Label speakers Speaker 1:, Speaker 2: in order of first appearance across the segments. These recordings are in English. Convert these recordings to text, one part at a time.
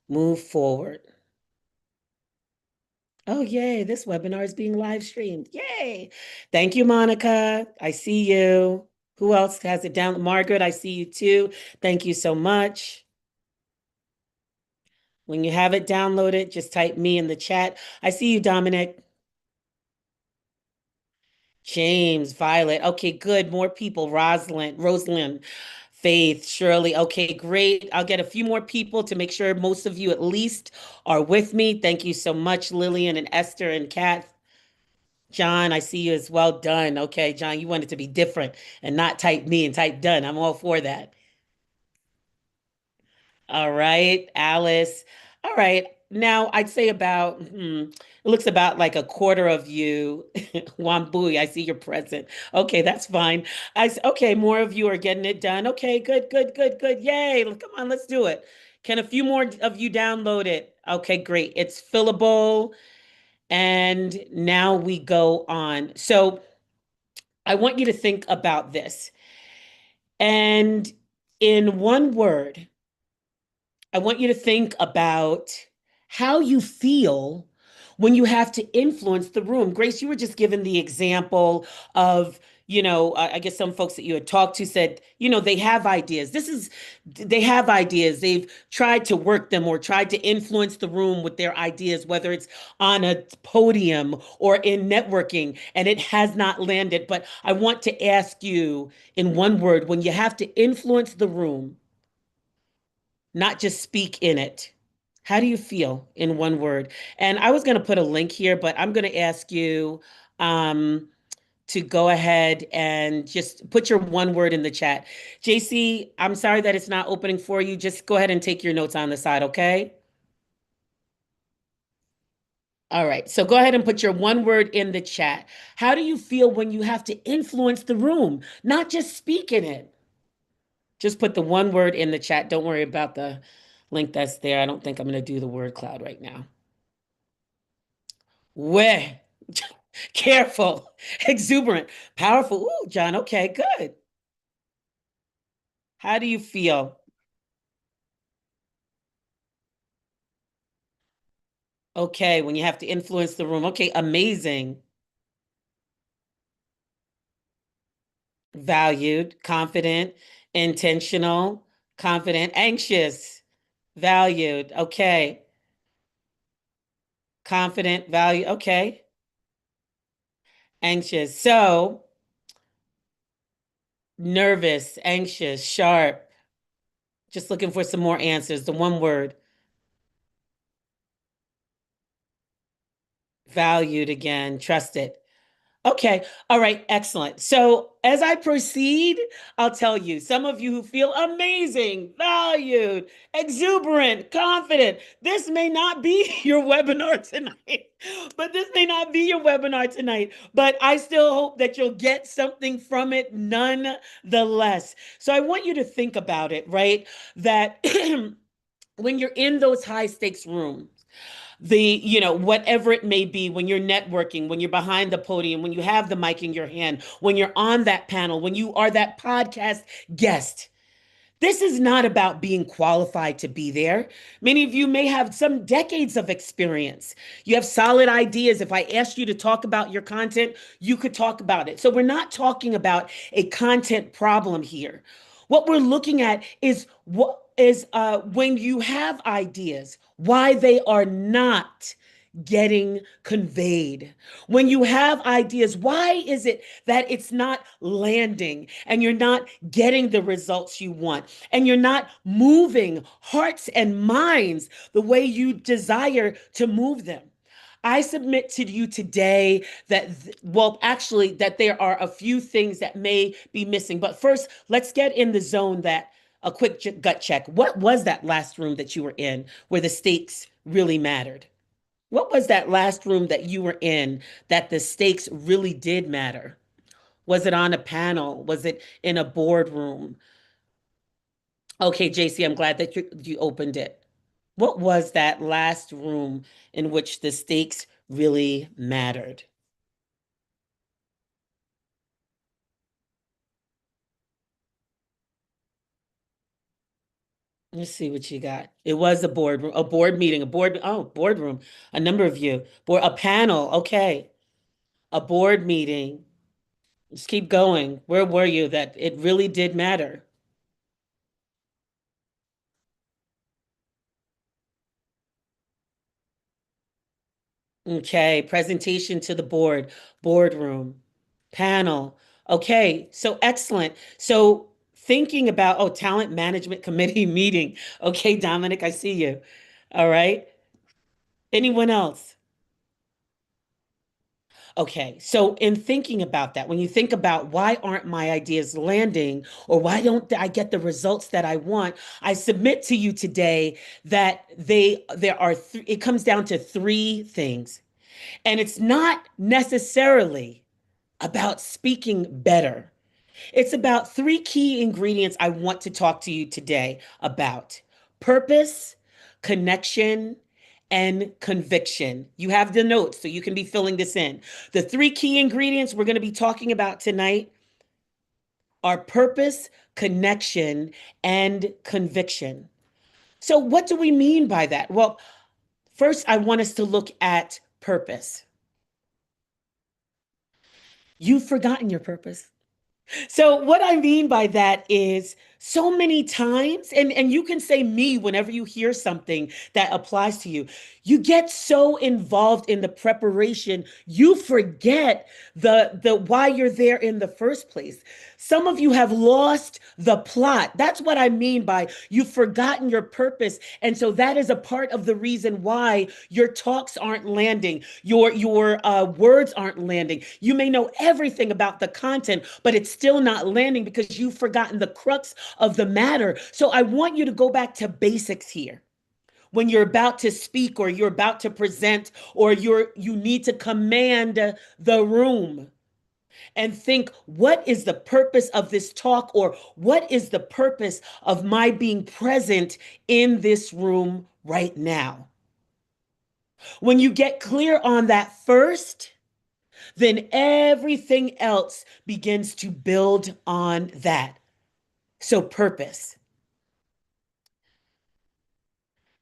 Speaker 1: Move forward. Oh, yay. This webinar is being live streamed. Yay. Thank you, Monica. I see you. Who else has it down? Margaret, I see you too. Thank you so much. When you have it downloaded, just type me in the chat. I see you, Dominic. James, Violet. Okay, good. More people. Rosalind, Faith, Shirley. Okay, great. I'll get a few more people to make sure most of you at least are with me. Thank you so much, Lillian and Esther and Kat. John, I see you as well done. Okay, John, you want it to be different and not type me and type done. I'm all for that. All right, Alice. All right. Now I'd say it looks about like a quarter of you. Wambui, I see you're present. Okay, that's fine. Okay, more of you are getting it done. Okay, good, good, good, good. Yay. Come on, let's do it. Can a few more of you download it? Okay, great. It's fillable. And now we go on. So I want you to think about this. And in one word, I want you to think about how you feel when you have to influence the room. Grace, you were just given the example of, I guess some folks that you had talked to said, they have ideas. They have ideas. They've tried to work them or tried to influence the room with their ideas, whether it's on a podium or in networking, and it has not landed. But I want to ask you in one word, when you have to influence the room, not just speak in it. How do you feel in one word? And I was going to put a link here, but I'm going to ask you um, to go ahead and just put your one word in the chat. JC, I'm sorry that it's not opening for you. Just go ahead and take your notes on the side, okay? All right. So go ahead and put your one word in the chat. How do you feel when you have to influence the room, not just speak in it? Just put the one word in the chat. Don't worry about the link that's there. I don't think I'm going to do the word cloud right now. Where? Careful, exuberant, powerful. Ooh, John, okay, good. How do you feel? Okay, when you have to influence the room. Okay, amazing. Valued, confident, intentional, confident, anxious, valued. Okay, confident, value. Okay, anxious. So, nervous, anxious, sharp. Just looking for some more answers. The one word, valued again, trusted. Okay. All right. Excellent. So as I proceed, I'll tell you, some of you who feel amazing, valued, exuberant, confident, this may not be your webinar tonight, but I still hope that you'll get something from it nonetheless. So I want you to think about it, right? That when you're in those high stakes rooms, whatever it may be, when you're networking, when you're behind the podium, when you have the mic in your hand, when you're on that panel, when you are that podcast guest, this is not about being qualified to be there. Many of you may have some decades of experience. You have solid ideas. If I asked you to talk about your content, you could talk about it. So we're not talking about a content problem here. What we're looking at is when you have ideas, why they are not getting conveyed. When you have ideas, why is it that it's not landing and you're not getting the results you want and you're not moving hearts and minds the way you desire to move them? I submit to you today that, well, actually, that there are a few things that may be missing. But first, let's get in the zone that a quick gut check. What was that last room that you were in where the stakes really mattered? What was that last room that you were in that the stakes really did matter? Was it on a panel? Was it in a boardroom? Okay, JC, I'm glad that you opened it. What was that last room in which the stakes really mattered? Let's see what you got. It was a board meeting, boardroom. A number of you. A panel. Okay. A board meeting. Let's keep going. Where were you that it really did matter? Okay. Presentation to the board, boardroom, panel. Okay. So excellent. So thinking about, oh, talent management committee meeting. Okay, Dominic, I see you. All right. Anyone else? Okay, so in thinking about that, when you think about why aren't my ideas landing or why don't I get the results that I want, I submit to you today that it comes down to three things. And it's not necessarily about speaking better. It's about three key ingredients I want to talk to you today about: purpose, connection, and conviction. You have the notes, so you can be filling this in. The three key ingredients we're going to be talking about tonight are purpose, connection, and conviction. So, what do we mean by that? Well, first, I want us to look at purpose. You've forgotten your purpose. So what I mean by that is so many times, and you can say me whenever you hear something that applies to you, you get so involved in the preparation, you forget the why you're there in the first place. Some of you have lost the plot. That's what I mean by you've forgotten your purpose. And so that is a part of the reason why your talks aren't landing, your words aren't landing. You may know everything about the content, but it's still not landing because you've forgotten the crux of the matter. So I want you to go back to basics here when you're about to speak or you're about to present or you need to command the room and think, what is the purpose of this talk, or what is the purpose of my being present in this room right now? When you get clear on that first, then everything else begins to build on that. So, purpose.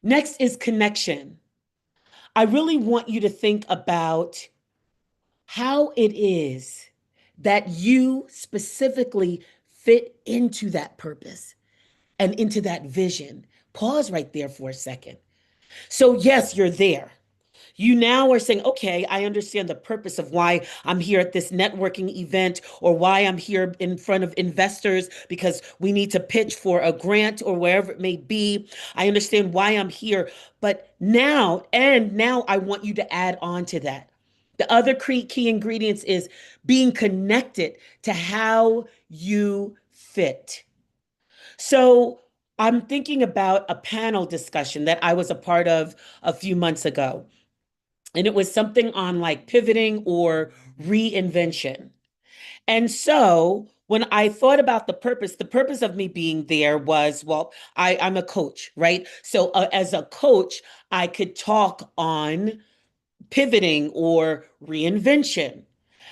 Speaker 1: Next is connection. I really want you to think about how it is that you specifically fit into that purpose and into that vision. Pause right there for a second. So, yes, you're there. You now are saying, okay, I understand the purpose of why I'm here at this networking event or why I'm here in front of investors because we need to pitch for a grant or wherever it may be. I understand why I'm here. But now I want you to add on to that. The other key ingredients is being connected to how you fit. So I'm thinking about a panel discussion that I was a part of a few months ago. And it was something on like pivoting or reinvention. And so when I thought about the purpose of me being there was, well, I'm a coach, right? So as a coach, I could talk on pivoting or reinvention.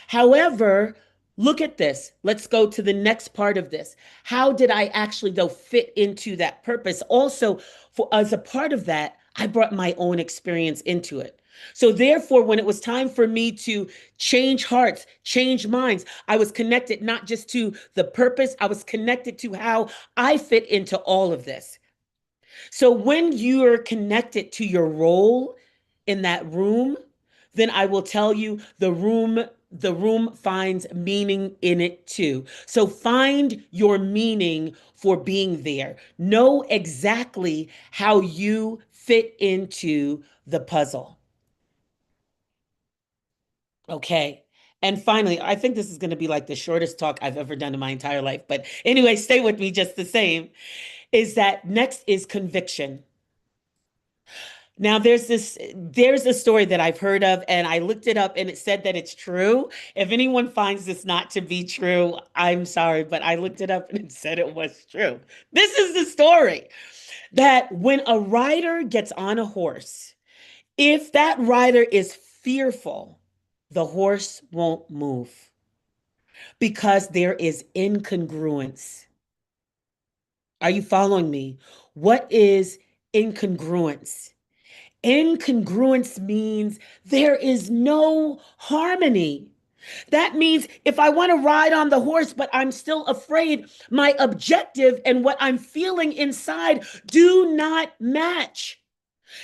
Speaker 1: However, look at this. Let's go to the next part of this. How did I actually, though, fit into that purpose? Also, for as a part of that, I brought my own experience into it. So, therefore, when it was time for me to change hearts, change minds, I was connected not just to the purpose, I was connected to how I fit into all of this. So when you're connected to your role in that room, then I will tell you the room finds meaning in it too. So find your meaning for being there. Know exactly how you fit into the puzzle. Okay. And finally, I think this is going to be like the shortest talk I've ever done in my entire life. But anyway, stay with me just the same. Is that next is conviction. Now there's a story that I've heard of and I looked it up and it said that it's true. If anyone finds this not to be true, I'm sorry, but I looked it up and it said it was true. This is the story that when a rider gets on a horse, if that rider is fearful, the horse won't move because there is incongruence. Are you following me? What is incongruence? Incongruence means there is no harmony. That means if I want to ride on the horse, but I'm still afraid, my objective and what I'm feeling inside do not match.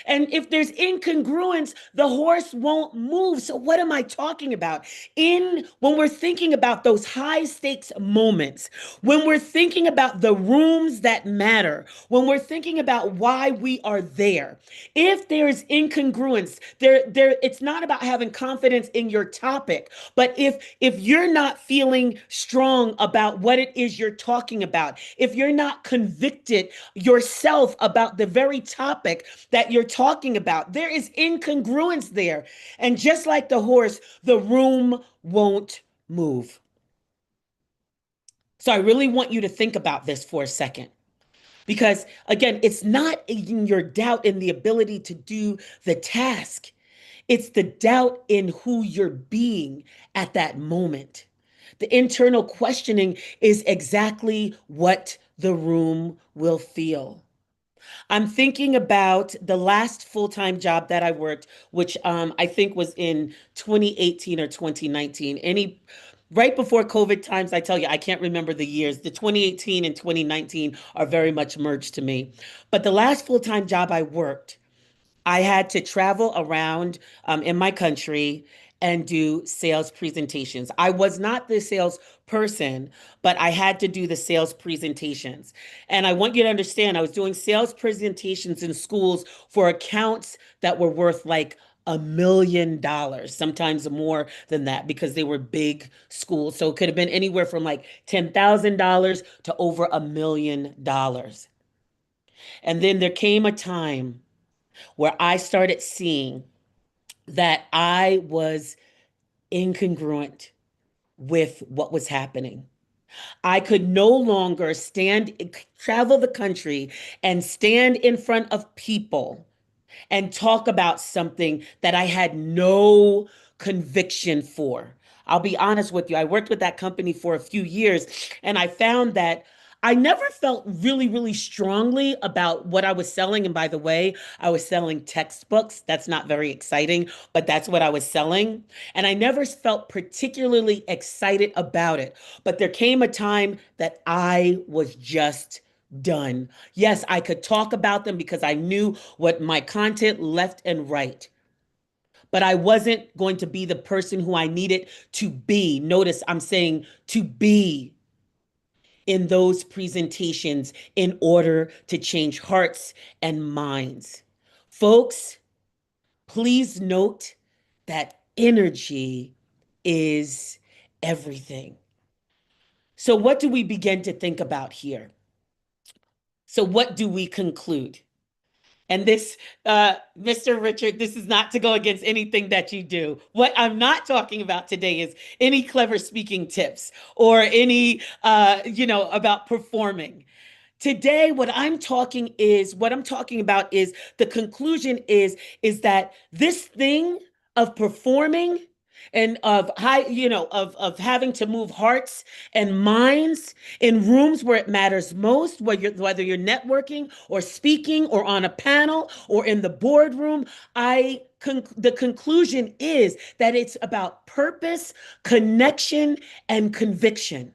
Speaker 1: And if there's incongruence, the horse won't move. So what am I talking about? In when we're thinking about those high stakes moments, when we're thinking about the rooms that matter, when we're thinking about why we are there, if there's incongruence, there it's not about having confidence in your topic, but if you're not feeling strong about what it is you're talking about, if you're not convicted yourself about the very topic that you're talking about, there is incongruence there. And just like the horse, the room won't move. So I really want you to think about this for a second. Because again, it's not in your doubt in the ability to do the task. It's the doubt in who you're being at that moment. The internal questioning is exactly what the room will feel. I'm thinking about the last full-time job that I worked, which I think was in 2018 or 2019. Right before COVID times, I tell you, I can't remember the years. The 2018 and 2019 are very much merged to me. But the last full-time job I worked, I had to travel around in my country and do sales presentations. I was not the sales person, but I had to do the sales presentations. And I want you to understand, I was doing sales presentations in schools for accounts that were worth like $1 million, sometimes more than that, because they were big schools. So it could have been anywhere from like $10,000 to over $1 million. And then there came a time where I started seeing that I was incongruent with what was happening. I could no longer travel the country and stand in front of people and talk about something that I had no conviction for. I'll be honest with you. I worked with that company for a few years and I found that I never felt really, really strongly about what I was selling. And by the way, I was selling textbooks. That's not very exciting, but that's what I was selling. And I never felt particularly excited about it. But there came a time that I was just done. Yes, I could talk about them because I knew what my content left and right. But I wasn't going to be the person who I needed to be. Notice I'm saying to be in those presentations in order to change hearts and minds. Folks, please note that energy is everything. So, what do we begin to think about here? So, what do we conclude? And this, Mr. Richard, this is not to go against anything that you do. What I'm not talking about today is any clever speaking tips or any, about performing. Today, what I'm talking about is the conclusion is that this thing of performing and of of having to move hearts and minds in rooms where it matters most, whether you're networking or speaking or on a panel or in the boardroom, the conclusion is that it's about purpose, connection, and conviction.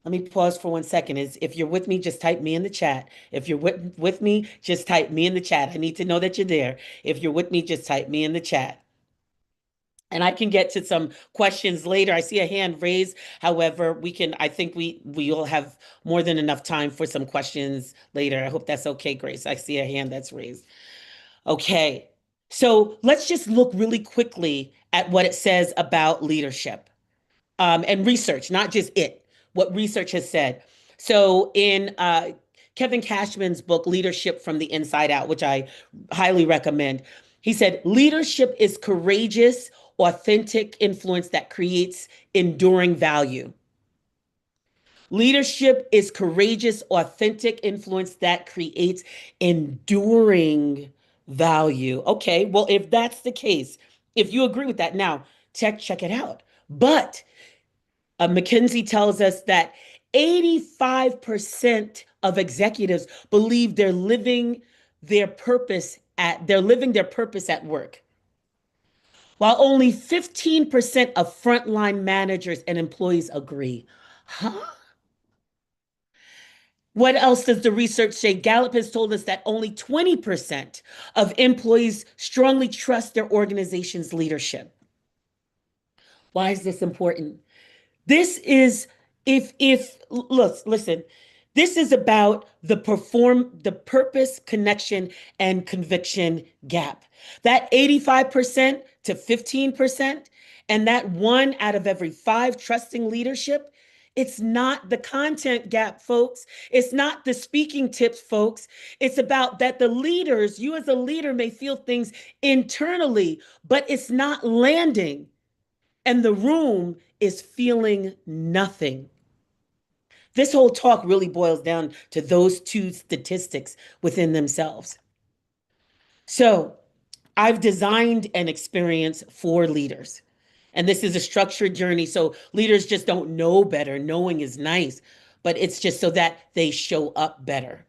Speaker 1: Let me pause for 1 second. If you're with me, just type me in the chat. If you're with me, just type me in the chat. I need to know that you're there. If you're with me, just type me in the chat. And I can get to some questions later. I see a hand raised. However, I think we will have more than enough time for some questions later. I hope that's okay, Grace. I see a hand that's raised. Okay. So let's just look really quickly at what it says about leadership and research, not just what research has said. So in Kevin Cashman's book, Leadership from the Inside Out, which I highly recommend, he said, leadership is courageous, authentic influence that creates enduring value. Leadership is courageous, authentic influence that creates enduring value. Okay, well, if that's the case, if you agree with that, now check it out. But McKinsey tells us that 85% of executives believe they're living their purpose at work, while only 15% of frontline managers and employees agree. Huh? What else does the research say? Gallup has told us that only 20% of employees strongly trust their organization's leadership. Why is this important? This is if look, listen, this is about the purpose, connection, and conviction gap. That 85% to 15%, and that one out of every five trusting leadership, it's not the content gap, folks. It's not the speaking tips, folks. It's about that the leaders, you as a leader may feel things internally, but it's not landing and the room is feeling nothing. This whole talk really boils down to those two statistics within themselves. So, I've designed an experience for leaders. And this is a structured journey. So, leaders just don't know better. Knowing is nice, but it's just so that they show up better.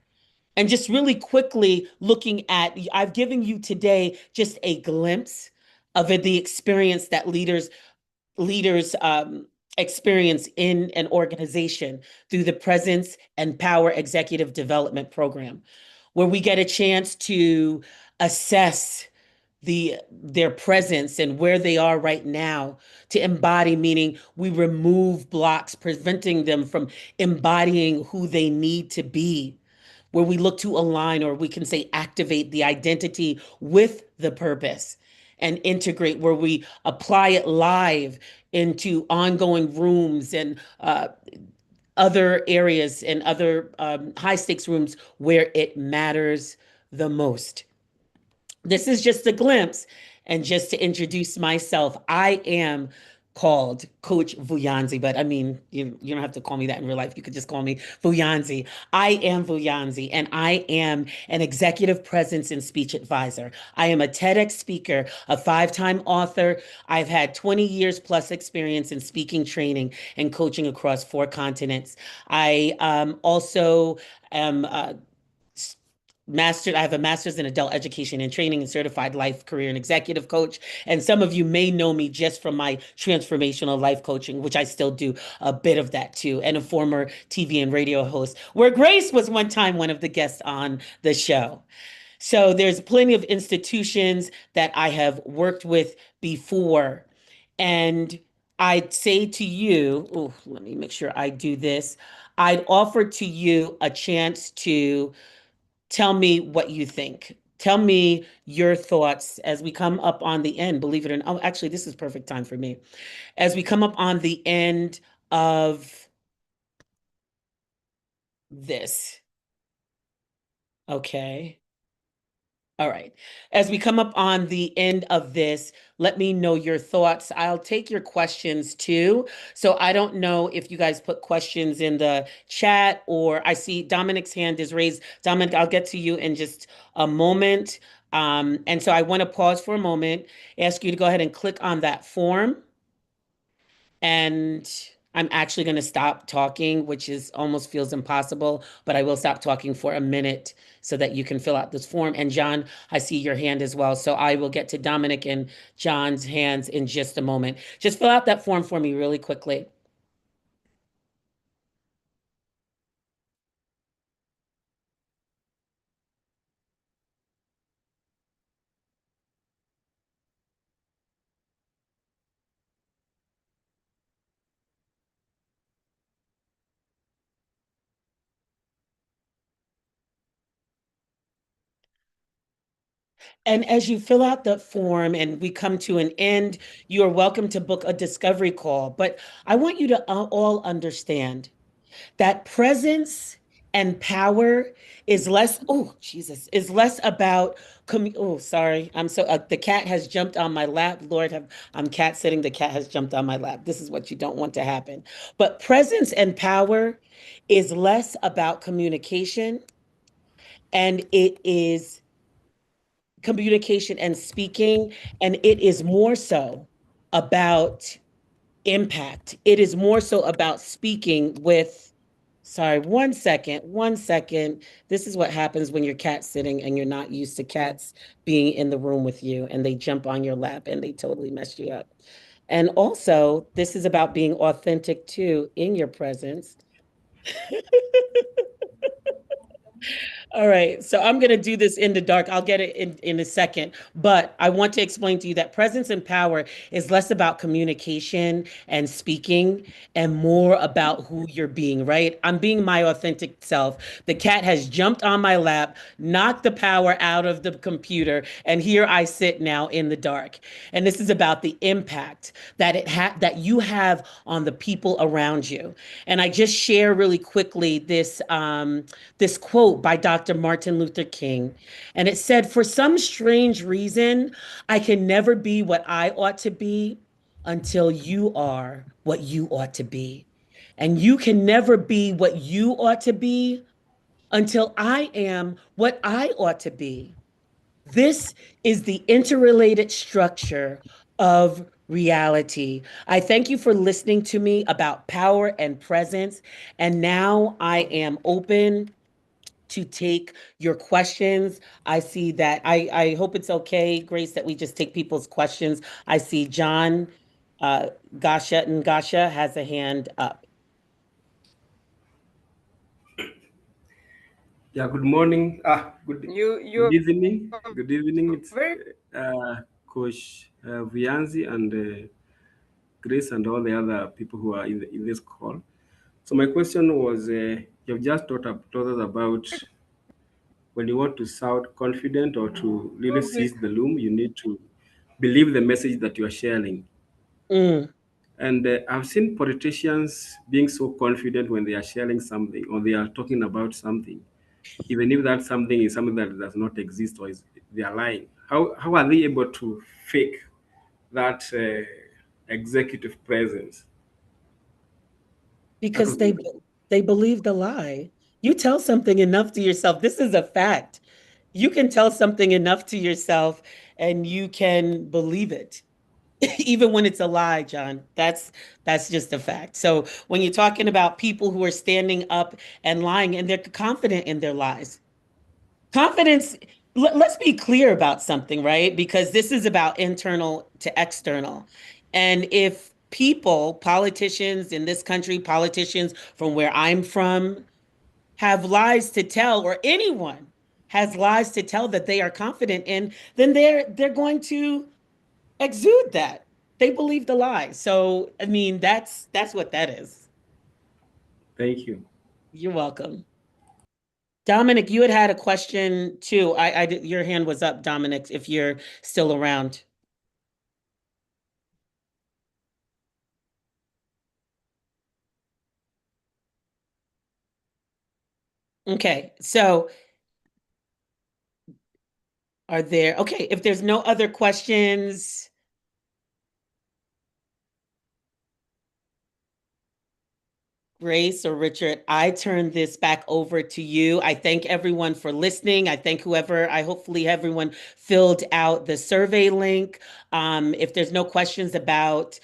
Speaker 1: And just really quickly looking at, I've given you today just a glimpse of the experience that leaders experience in an organization through the Presence and Power Executive Development Program, where we get a chance to assess their presence and where they are right now to embody, meaning we remove blocks preventing them from embodying who they need to be, where we look to align, or we can say activate the identity with the purpose and integrate, where we apply it live into ongoing rooms and other areas and other high stakes rooms where it matters the most. This is just a glimpse. And just to introduce myself, I am called Coach Vuyanzi, but I mean, you don't have to call me that in real life. You could just call me Vuyanzi. I am Vuyanzi, and I am an executive presence and speech advisor. I am a TEDx speaker, a five-time author. I've had 20 years plus experience in speaking, training, and coaching across 4 continents. I also am I have a master's in adult education and training and certified life, career, and executive coach. And some of you may know me just from my transformational life coaching, which I still do a bit of that too, and a former TV and radio host, where Grace was one time one of the guests on the show. So there's plenty of institutions that I have worked with before. And I'd say to you, oh, let me make sure I do this. I'd offer to you a chance to tell me what you think. Tell me your thoughts as we come up on the end, believe it or not. Oh, actually, this is perfect time for me. As we come up on the end of this. Okay. All right. As we come up on the end of this, let me know your thoughts. I'll take your questions too. So I don't know if you guys put questions in the chat, or I see Dominic's hand is raised. Dominic, I'll get to you in just a moment. And so I want to pause for a moment, ask you to go ahead and click on that form. And I'm actually going to stop talking, which is almost feels impossible, but I will stop talking for a minute so that you can fill out this form. And John, I see your hand as well. So I will get to Dominic and John's hands in just a moment. Just fill out that form for me really quickly. And as you fill out the form and we come to an end, you are welcome to book a discovery call. But I want you to all understand that presence and power is less, oh Jesus, is less about oh sorry, I'm so the cat has jumped on my lap. Lord have, I'm cat sitting, the cat has jumped on my lap. This is what you don't want to happen. But presence and power is less about communication, and it is communication and speaking, and it is more so about impact. It is more so about speaking with Sorry, 1 second, 1 second. This is what happens when you're cat sitting and you're not used to cats being in the room with you and they jump on your lap and they totally mess you up. And also, this is about being authentic too in your presence. All right, so I'm going to do this in the dark. I'll get it in a second. But I want to explain to you that presence and power is less about communication and speaking and more about who you're being, right? I'm being my authentic self. The cat has jumped on my lap, knocked the power out of the computer, and here I sit now in the dark. And this is about the impact that you have on the people around you. And I just share really quickly this quote by Dr. Martin Luther King. And it said, "For some strange reason, I can never be what I ought to be until you are what you ought to be. And you can never be what you ought to be until I am what I ought to be. This is the interrelated structure of reality." I thank you for listening to me about power and presence. And now I am open to take your questions. I see that I hope it's okay, Grace, that we just take people's questions. I see John Gasha has a hand up.
Speaker 2: Yeah, good morning. Good
Speaker 3: You
Speaker 2: evening. Good evening. It's
Speaker 3: very
Speaker 2: Coach Vianzi and Grace and all the other people who are in this call. So my question was, you've just told us about when you want to sound confident or to really seize the loom, you need to believe the message that you are sharing.
Speaker 1: Mm,
Speaker 2: And I've seen politicians being so confident when they are sharing something or they are talking about something, even if that something is something that does not exist or is they are lying. How are they able to fake that executive presence? That
Speaker 1: because
Speaker 2: was my
Speaker 1: they believe the lie. You tell something enough to yourself. This is a fact. You can tell something enough to yourself and you can believe it. Even when it's a lie, John. That's just a fact. So when you're talking about people who are standing up and lying and they're confident in their lies, confidence, let's be clear about something, right? Because this is about internal to external. And if people, politicians in this country, politicians from where I'm from, have lies to tell, or anyone has lies to tell that they are confident in, then they're going to exude that. They believe the lie. So, I mean, that's what that is.
Speaker 2: thank you.
Speaker 1: You're welcome. Dominic, you had a question too. Your hand was up, Dominic, if you're still around. Okay, so okay, if there's no other questions, Grace or Richard, I turn this back over to you. I thank everyone for listening. I hopefully everyone filled out the survey link. If there's no questions about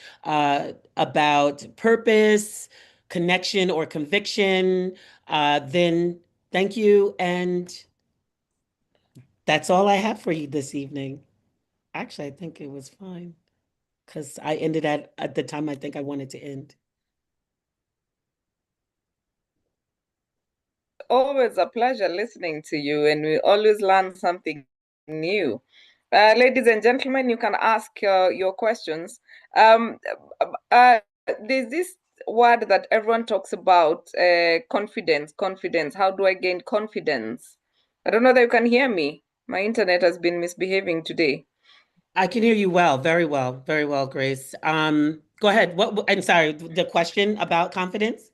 Speaker 1: purpose, connection, or conviction, then thank you. And that's all I have for you this evening. Actually, I think it was fine because I ended at the time I think I wanted to end.
Speaker 3: always a pleasure listening to you, and we always learn something new. Ladies and gentlemen, you can ask your questions. Um, uh, there's this word that everyone talks about, confidence, confidence. How do I gain confidence? I don't know that you can hear me. My internet has been misbehaving today.
Speaker 1: I can hear you well, very well, Grace. Go ahead. I'm sorry, the question about confidence?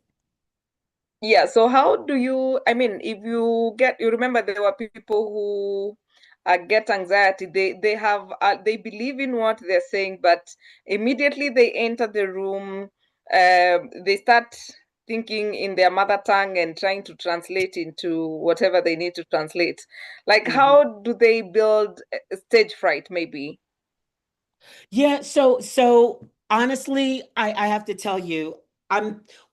Speaker 3: Yeah, so how do you, I mean, if you remember there were people who get anxiety, they believe in what they're saying, but immediately they enter the room, they start thinking in their mother tongue and trying to translate into whatever they need to translate. Like,
Speaker 1: Mhm.
Speaker 3: how do they build stage fright, maybe?
Speaker 1: Yeah, so honestly, I have to tell you,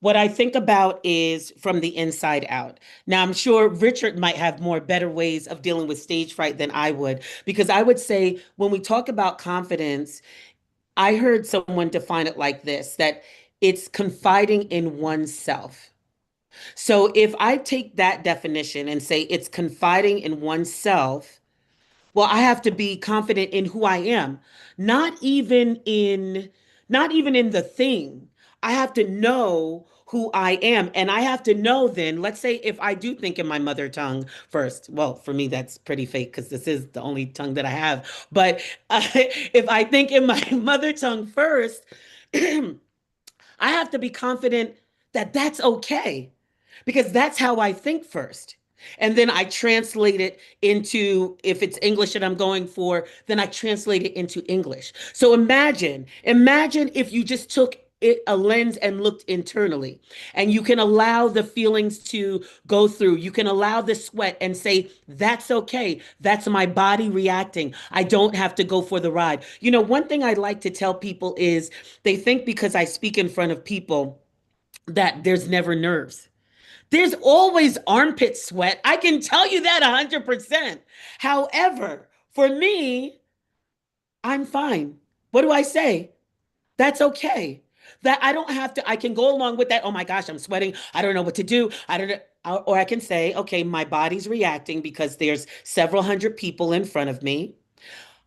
Speaker 1: what I think about is from the inside out. Now, I'm sure Richard might have more better ways of dealing with stage fright than I would, because I would say when we talk about confidence, I heard someone define it like this, that it's confiding in oneself. So if I take that definition and say it's confiding in oneself, well, I have to be confident in who I am, not even in not even in the thing. I have to know who I am. And I have to know then, let's say if I do think in my mother tongue first, well, for me, that's pretty fake because this is the only tongue that I have. But if I think in my mother tongue first, I have to be confident that that's okay because that's how I think first. And then I translate it into, if it's English that I'm going for, then I translate it into English. So imagine if you just took a lens and looked internally, and you can allow the feelings to go through. You can allow the sweat and say, that's okay. That's my body reacting. I don't have to go for the ride. One thing I like to tell people is they think because I speak in front of people that there's never nerves. There's always armpit sweat. I can tell you that 100%. However, for me, I'm fine. What do I say? That's okay. That I don't have to, I can go along with that. Oh my gosh, I'm sweating. I don't know what to do. I don't know. Or I can say, okay, my body's reacting because there's several hundred people in front of me.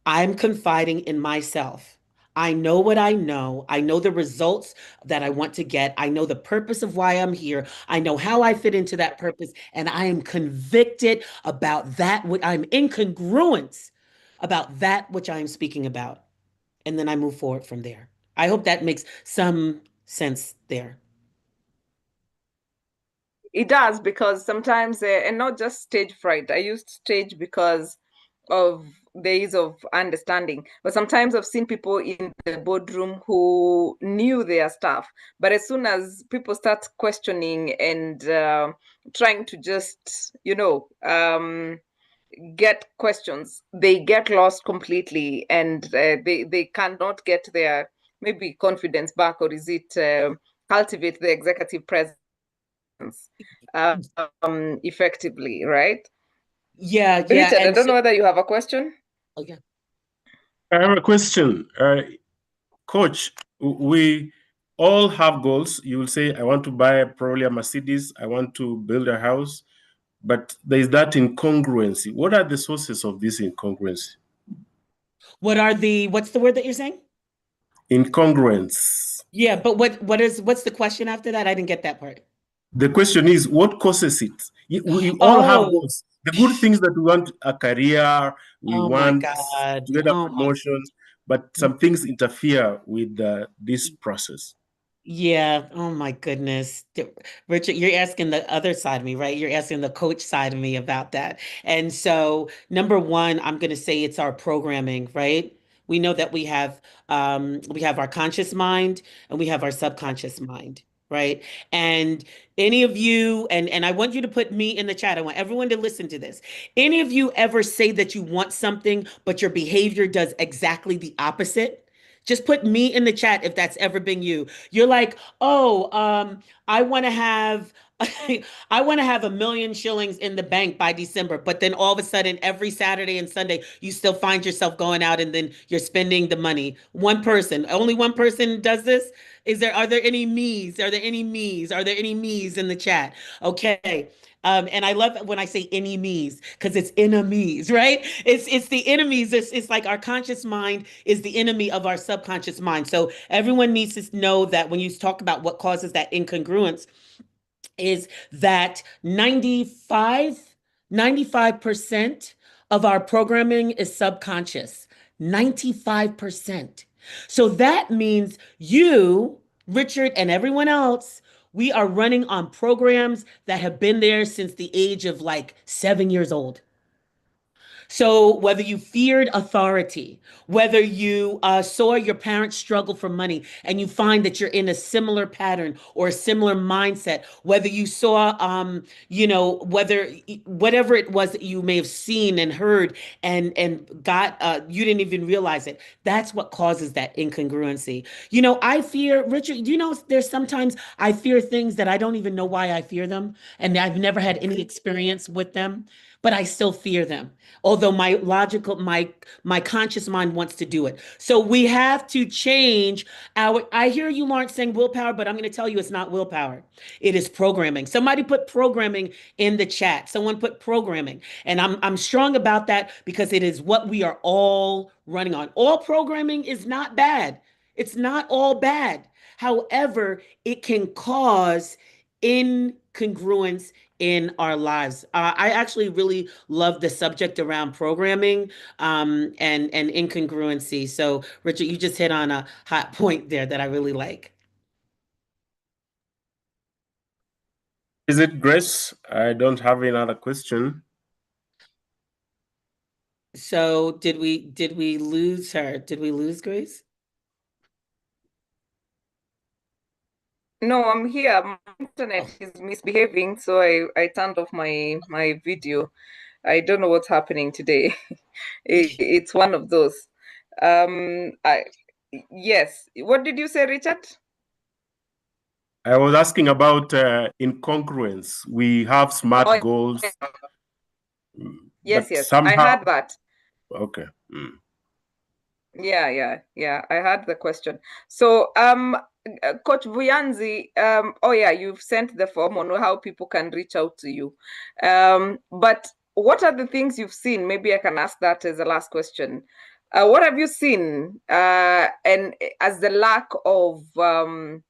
Speaker 1: I'm confiding in myself. I know what I know. I know the results that I want to get. I know the purpose of why I'm here. I know how I fit into that purpose. And I am convicted about that. I'm in congruence about that which I am speaking about. And then I move forward from there. I hope that makes some sense there.
Speaker 3: It does, because sometimes, and not just stage fright. I used stage because of the ease of understanding. But sometimes I've seen people in the boardroom who knew their stuff, but as soon as people start questioning and trying to just, get questions, they get lost completely, and they cannot get their maybe confidence back, or is it cultivate the executive presence effectively, right?
Speaker 1: Yeah,
Speaker 3: Richard, I
Speaker 1: and
Speaker 3: don't know whether you have a question.
Speaker 1: okay.
Speaker 4: I have a question. Coach, we all have goals. You will say, I want to buy probably a Mercedes, I want to build a house, but there is that incongruency. What are the sources of this incongruency?
Speaker 1: What's the word that you're saying?
Speaker 4: Incongruence.
Speaker 1: Yeah, but what's the question after that? I didn't get that part.
Speaker 4: The question is, what causes it? We all have
Speaker 1: Oh,
Speaker 4: goals. The good things that we want, a career, we
Speaker 1: oh my
Speaker 4: want
Speaker 1: God.
Speaker 4: to get a
Speaker 1: Oh my.
Speaker 4: promotion, but some things interfere with this process.
Speaker 1: Yeah. Oh my goodness. Richard, you're asking the other side of me, right? You're asking the coach side of me about that. And so, number one, I'm going to say it's our programming, right? We know that we have our conscious mind and we have our subconscious mind, right? And any of you, and I want you to put me in the chat. I want everyone to listen to this. Any of you ever say that you want something, but your behavior does exactly the opposite? Just put me in the chat if that's ever been you. You're like, oh, I want to have I want to have 1,000,000 shillings in the bank by December, but then all of a sudden, every Saturday and Sunday, you still find yourself going out and then you're spending the money. Only one person does this. Are there any me's? Are there any me's? Are there any me's in the chat? Okay. And I love when I say enemies because it's enemies, right? It's the enemies. It's like our conscious mind is the enemy of our subconscious mind. So everyone needs to know that when you talk about what causes that incongruence, is that 95% of our programming is subconscious. 95%. So that means you, Richard, and everyone else, we are running on programs that have been there since the age of like 7 years old. So whether you feared authority, whether you saw your parents struggle for money and you find that you're in a similar pattern or a similar mindset, whether you saw, whatever it was that you may have seen and heard and got, you didn't even realize it. That's what causes that incongruency. I fear, Richard, there's sometimes I fear things that I don't even know why I fear them, and I've never had any experience with them, but I still fear them. Although my conscious mind wants to do it. So we have to change I hear you, Lawrence, saying willpower, but I'm going to tell you it's not willpower. It is programming. Somebody put programming in the chat. Someone put programming. And I'm strong about that because it is what we are all running on. All programming is not bad. It's not all bad. However, it can cause incongruence in our lives. I actually really love the subject around programming and incongruency. So, Richard, you just hit on a hot point there that I really like.
Speaker 4: Is it Grace? I don't have another question.
Speaker 1: So, did we lose her? Did we lose Grace?
Speaker 3: No, I'm here. My internet is misbehaving, so I turned off my video. I don't know what's happening today. It's one of those. Yes. What did you say, Richard?
Speaker 4: I was asking about incongruence. We have SMART goals.
Speaker 3: Yes,
Speaker 4: but
Speaker 3: yes.
Speaker 4: somehow...
Speaker 3: I heard that.
Speaker 4: Okay.
Speaker 3: Yeah. I heard the question. So, Coach Buyanzi, you've sent the form on how people can reach out to you. But what are the things you've seen? Maybe I can ask that as the last question. What have you seen, and as the lack of the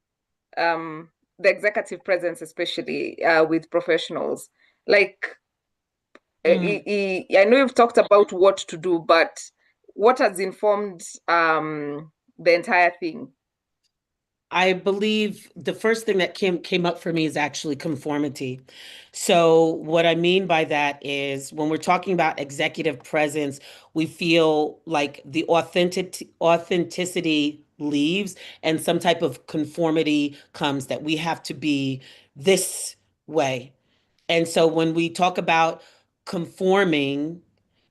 Speaker 3: executive presence, especially with professionals? Like, I know you've talked about what to do, but what has informed the entire thing?
Speaker 1: I believe the first thing that came up for me is actually conformity. So what I mean by that is when we're talking about executive presence, we feel like the authenticity leaves and some type of conformity comes, that we have to be this way. And so when we talk about conforming,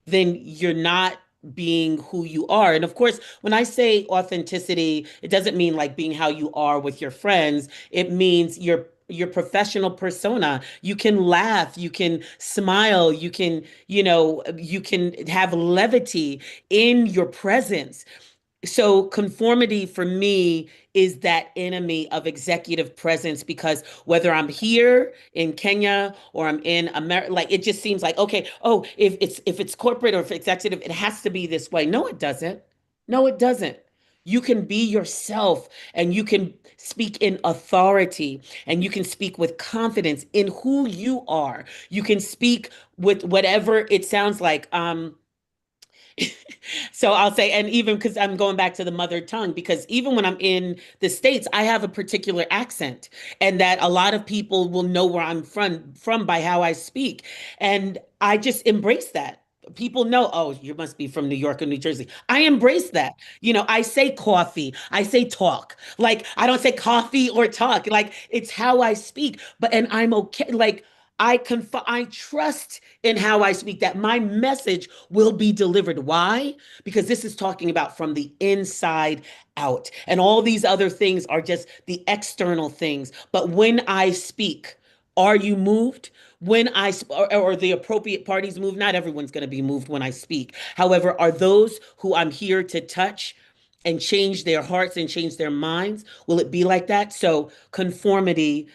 Speaker 1: then you're not being who you are. And of course, when I say authenticity, it doesn't mean like being how you are with your friends. It means your professional persona. You can laugh, you can smile, you can have levity in your presence. So conformity for me is that enemy of executive presence, because whether I'm here in Kenya or I'm in America, like it just seems like, okay, oh, if it's corporate or if it's executive, it has to be this way. No, it doesn't. No, it doesn't. You can be yourself and you can speak in authority and you can speak with confidence in who you are. You can speak with whatever it sounds like. So I'll say, and even because I'm going back to the mother tongue, because even when I'm in the States, I have a particular accent, and that a lot of people will know where I'm from by how I speak. And I just embrace that. People know, oh, you must be from New York or New Jersey. I embrace that. I say coffee, I say talk. Like, I don't say coffee or talk. Like, it's how I speak. And I'm okay. Like, I trust in how I speak, that my message will be delivered. Why? Because this is talking about from the inside out. And all these other things are just the external things. But when I speak, are you moved? When or the appropriate parties move? Not everyone's going to be moved when I speak. However, are those who I'm here to touch and change their hearts and change their minds? Will it be like that? So conformity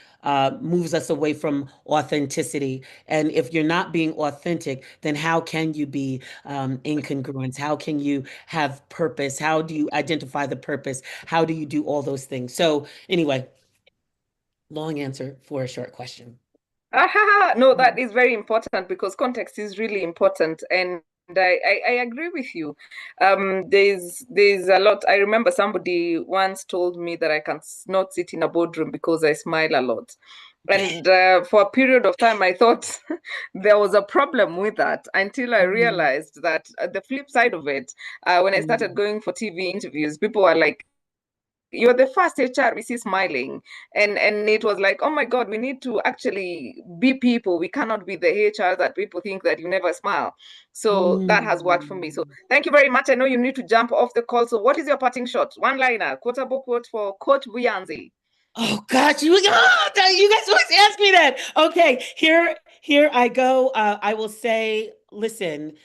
Speaker 1: moves us away from authenticity. And if you're not being authentic, then how can you be incongruent? How can you have purpose? How do you identify the purpose? How do you do all those things? So anyway, long answer for a short question.
Speaker 3: No, that is very important, because context is really important. And I agree with you. There's a lot. I remember somebody once told me that I can not sit in a boardroom because I smile a lot. And for a period of time, I thought there was a problem with that until I realized that the flip side of it, when I started going for TV interviews, people were like, "You're the first HR we see smiling," and it was like, "Oh my God, we need to actually be people. We cannot be the HR that people think that you never smile." So that has worked for me. So thank you very much. I know you need to jump off the call. So what is your parting shot? One liner, quotable quote for Coach Buyanzi.
Speaker 1: Oh gosh, you guys always ask me that. Okay, here I go. I will say, listen,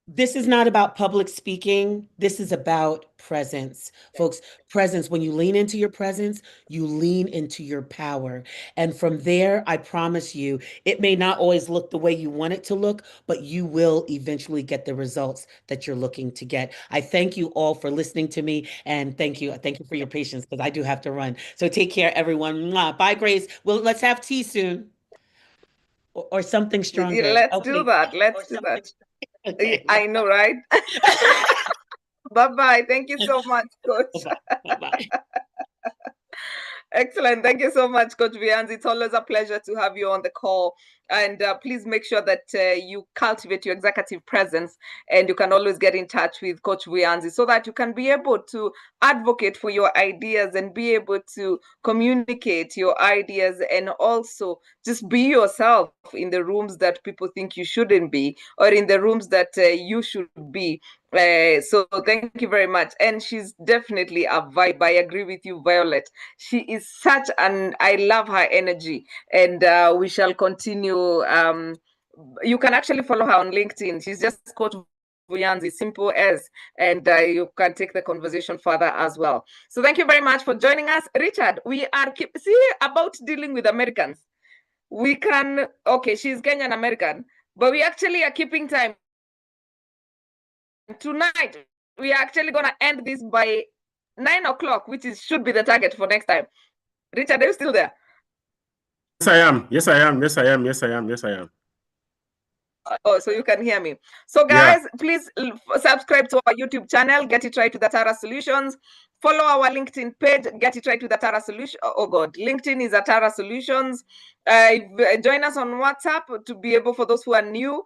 Speaker 1: this is not about public speaking. This is about presence. Folks, presence. When you lean into your presence, you lean into your power. And from there, I promise you, it may not always look the way you want it to look, but you will eventually get the results that you're looking to get. I thank you all for listening to me, and thank you for your patience, because I do have to run. So take care, everyone. Mwah. Bye, Grace. Well, let's have tea soon. Or something stronger.
Speaker 3: Let's do that. Let's do that.
Speaker 1: Okay.
Speaker 3: I know, right? Bye-bye. Thank you so much, Coach.
Speaker 1: Bye-bye.
Speaker 3: Excellent. Thank you so much, Coach Buyanzi. It's always a pleasure to have you on the call. And please make sure that you cultivate your executive presence, and you can always get in touch with Coach Buyanzi so that you can be able to advocate for your ideas and be able to communicate your ideas, and also just be yourself in the rooms that people think you shouldn't be, or in the rooms that you should be. So thank you very much. And she's definitely a vibe. I agree with you, Violet. She is such I love her energy, and we shall continue. You can actually follow her on LinkedIn. She's just Coach Buyanzi, simple as, and you can take the conversation further as well. So thank you very much for joining us. Richard, we are about dealing with Americans. We can, okay, she's Kenyan American, but we actually are keeping time. Tonight, we are actually going to end this by 9 o'clock, which should be the target for next time. Richard, are you still there?
Speaker 4: Yes, I am. Yes, I am. Yes, I am. Yes, I am. Yes, I am.
Speaker 3: Oh, so you can hear me. So guys, please subscribe to our YouTube channel, Get It Right with Atara Solutions. Follow our LinkedIn page, Get It Right with Atara Solutions. Oh God, LinkedIn is Atara Solutions. Join us on WhatsApp to be able, for those who are new,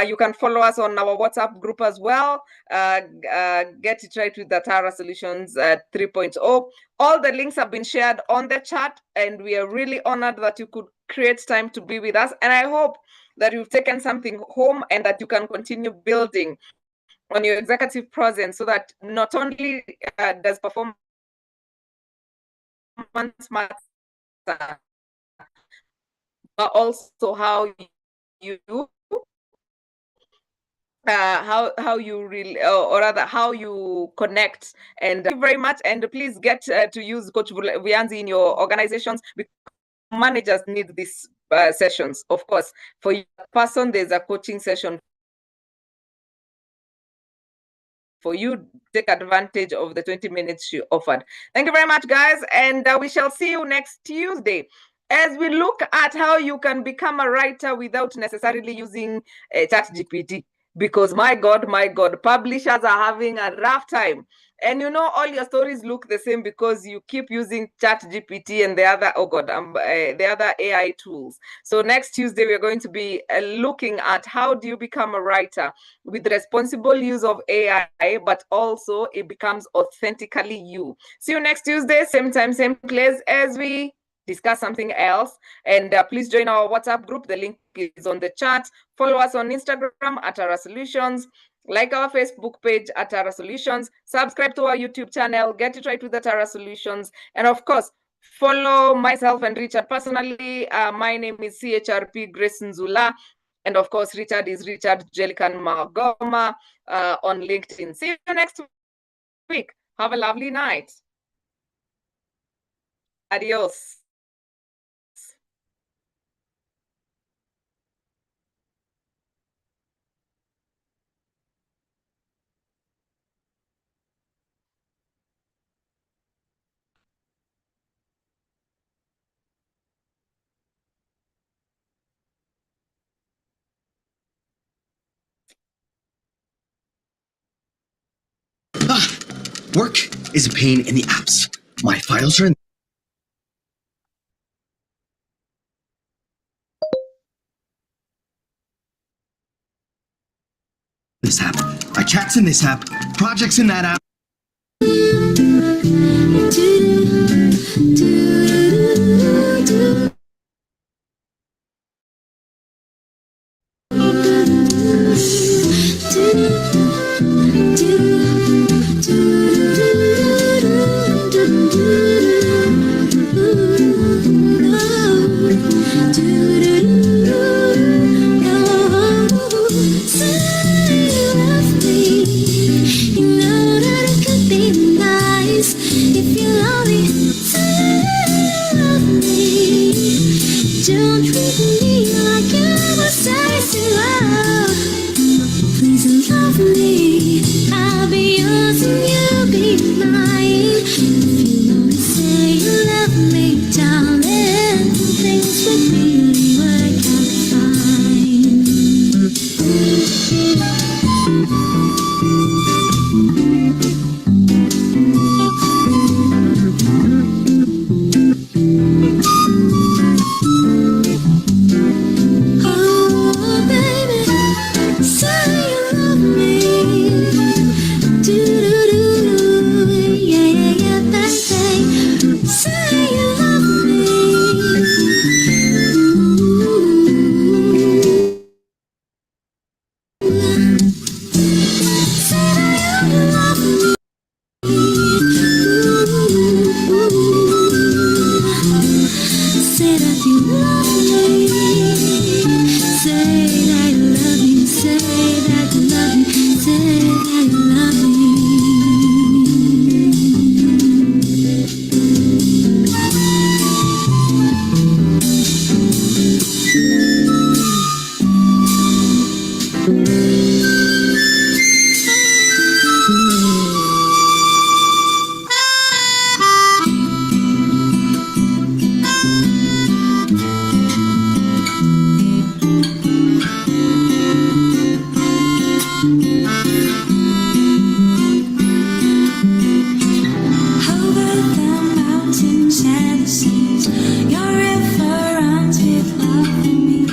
Speaker 3: you can follow us on our WhatsApp group as well. Get It Right with Atara Solutions 3.0. All the links have been shared on the chat, and we are really honored that you could create time to be with us. And I hope that you've taken something home, and that you can continue building on your executive presence, so that not only does performance matter, but also how you really, or rather how you connect. And thank you very much. And please get to use Coach Buyanzi in your organizations, because managers need these sessions. Of course, for your person, there's a coaching session for you. Take advantage of the 20 minutes she offered. Thank you very much, guys. And we shall see you next Tuesday as we look at how you can become a writer without necessarily using ChatGPT. Because my God, publishers are having a rough time. And you know, all your stories look the same because you keep using ChatGPT and the other, the other AI tools. So next Tuesday, we're going to be looking at how do you become a writer with responsible use of AI, but also it becomes authentically you. See you next Tuesday, same time, same place, as we discuss something else. And please join our WhatsApp group. The link is on the chat. Follow us on Instagram at Atara Solutions. Like our Facebook page at Atara Solutions. Subscribe to our YouTube channel. Get It Right with Atara Solutions. And of course, follow myself and Richard personally. My name is CHRP Grace Nzula. And of course, Richard is Richard Jelican Magoma on LinkedIn. See you next week. Have a lovely night. Adios.
Speaker 5: Work is a pain in the apps. My files are in Apps in this app, projects in that app.
Speaker 6: Don't treat me like you were supposed to love. Please love me. I'll be yours and you'll be mine. If you only say you love me, darling, things would really work out Oh, baby, say you love me. Do-do-do-do, yeah, yeah, baby. Say you love me. Say that you love me. Say that you love me. Say that you love me. Say that you love me. Say that you love me. Over the mountains and the seas, your river runs with love for me,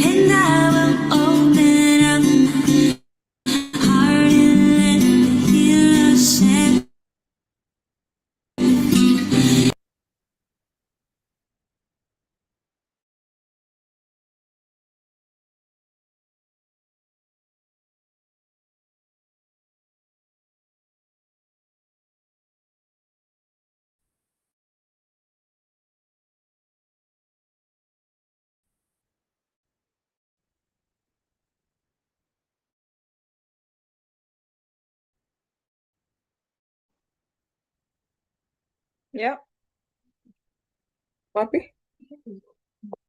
Speaker 6: and I will open up my heart and let the healer set.
Speaker 3: Yeah, Poppy?